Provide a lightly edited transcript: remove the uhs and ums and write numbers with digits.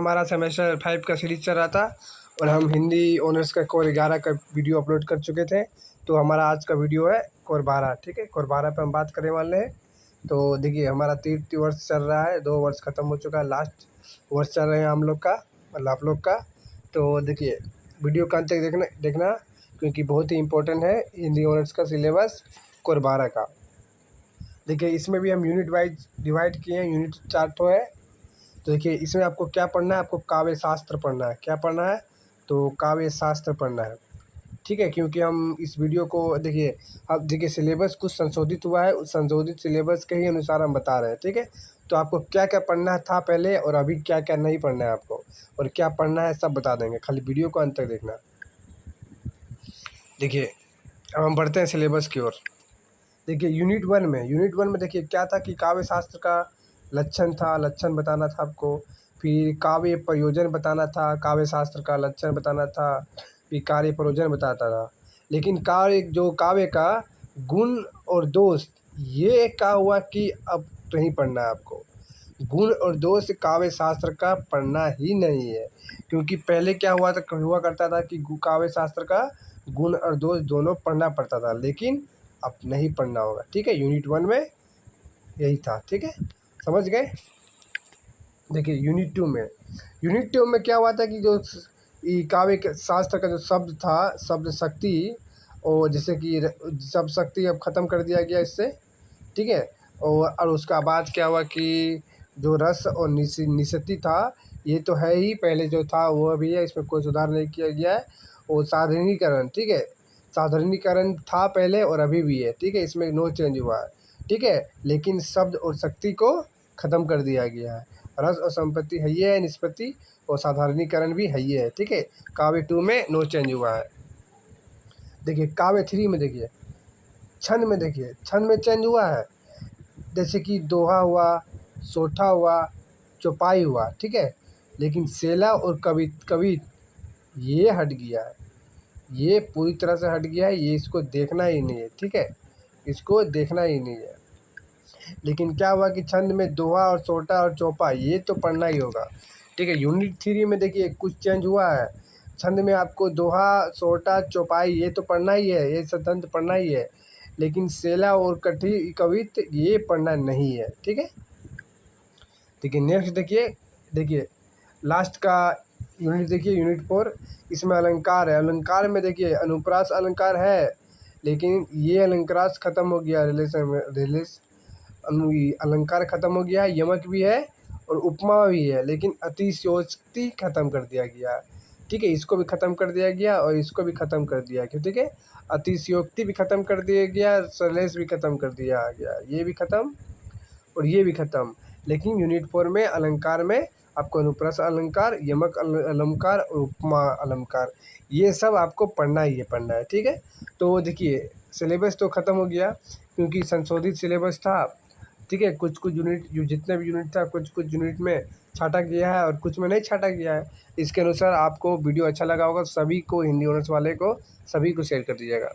हमारा सेमेस्टर 5 का सीरीज चल रहा था और हम हिंदी ऑनर्स का कोर 11 का वीडियो अपलोड कर चुके थे। तो हमारा आज का वीडियो है कोर 12। ठीक है, कोर 12 पे हम बात करने वाले हैं। तो देखिए, हमारा तृतीय वर्ष चल रहा है, 2 वर्ष ख़त्म हो चुका है, लास्ट वर्ष चल रहे हैं हम लोग का, मतलब आप लोग का। तो देखिए, वीडियो का अंत तक देखना क्योंकि बहुत ही इंपॉर्टेंट है हिंदी ऑनर्स का सिलेबस कोर 12 का। देखिए, इसमें भी हम यूनिट वाइज डिवाइड किए हैं, यूनिट 4 तो है। तो देखिए, इसमें आपको क्या पढ़ना है, आपको काव्य शास्त्र पढ़ना है। क्या पढ़ना है? तो काव्य शास्त्र पढ़ना है। ठीक है, क्योंकि हम इस वीडियो को देखिए, अब देखिए सिलेबस कुछ संशोधित हुआ है, उस संशोधित सिलेबस के ही अनुसार हम बता रहे हैं। ठीक है, तो आपको क्या क्या पढ़ना था पहले और अभी क्या क्या नहीं पढ़ना है आपको, और क्या पढ़ना है सब बता देंगे, खाली वीडियो को अंत तक देखना। देखिए, अब हम बढ़ते हैं सिलेबस की ओर। देखिए, यूनिट वन में देखिए क्या था कि काव्य शास्त्र का लक्षण था, लक्षण बताना था आपको। फिर काव्य प्रयोजन बताना था, काव्य शास्त्र का लक्षण बताना था। फिर कार्य प्रयोजन बताता था। लेकिन काव्य का गुण और दोष, ये क्या हुआ कि अब नहीं पढ़ना है आपको। गुण और दोष काव्य शास्त्र का पढ़ना ही नहीं है, क्योंकि पहले क्या हुआ करता था कि काव्य शास्त्र का गुण और दोष दोनों पढ़ना पड़ता था, लेकिन अब नहीं पढ़ना होगा। ठीक है, यूनिट 1 में यही था। ठीक है, समझ गए। देखिए, यूनिट टू में क्या हुआ था कि जो काव्य शास्त्र का जो शब्द था, शब्द शक्ति, और जैसे कि शब्द शक्ति अब ख़त्म कर दिया गया इससे। ठीक है, और उसका बाद क्या हुआ कि जो रस और निश्चिति था, ये तो है ही, पहले जो था वो भी है, इसमें कोई सुधार नहीं किया गया है। और साधारणीकरण, ठीक है, साधारणीकरण था पहले और अभी भी है। ठीक है, इसमें नो चेंज हुआ है। ठीक है, लेकिन शब्द और शक्ति को ख़त्म कर दिया गया है। रस और संपत्ति है ये है, निष्पत्ति और साधारणीकरण भी है ये है। ठीक है, काव्य 2 में नो चेंज हुआ है। देखिए, काव्य 3 में देखिए, छंद में देखिए, छंद में चेंज हुआ है। जैसे कि दोहा हुआ, सोठा हुआ, चौपाई हुआ। ठीक है, लेकिन सेला और कवित ये हट गया है, ये पूरी तरह से हट गया है, ये इसको देखना ही नहीं है। ठीक है, इसको देखना ही नहीं है। लेकिन क्या हुआ कि छंद में दोहा और सोटा और चौपा ये तो पढ़ना ही होगा। ठीक है, यूनिट 3 में देखिए कुछ चेंज हुआ है। छंद में आपको दोहा, सोटा, चौपाई ये तो पढ़ना ही है, ये सतंत्र पढ़ना ही है, लेकिन सेला और कवित ये पढ़ना नहीं है। ठीक है, देखिए नेक्स्ट देखिए लास्ट का यूनिट देखिए, यूनिट 4। इसमें अलंकार है। अलंकार में देखिए अनुप्रास अलंकार है, लेकिन ये अलंकार ख़त्म हो गया, अलंकार ख़त्म हो गया है। यमक भी है और उपमा भी है, लेकिन अतिशयोक्ति ख़त्म कर दिया गया है। ठीक है, इसको भी ख़त्म कर दिया गया और इसको भी ख़त्म कर दिया गया। ठीक है, अतिशयोक्ति भी ख़त्म कर दिया गया, सरलेस भी ख़त्म कर दिया गया, ये भी ख़त्म और ये भी ख़त्म। लेकिन यूनिट 4 में अलंकार में आपको अनुप्रास अलंकार, यमक अलंकार और उपमा अलंकार ये सब आपको पढ़ना ही है, पढ़ना है। ठीक है, तो देखिए सिलेबस तो ख़त्म हो गया क्योंकि संशोधित सिलेबस था। ठीक है, कुछ यूनिट, जितने भी यूनिट था, कुछ यूनिट में छाटा गया है और कुछ में नहीं छाटा गया है। इसके अनुसार आपको वीडियो अच्छा लगा होगा, सभी को, हिंदी ऑनर्स वाले को सभी को शेयर कर दीजिएगा।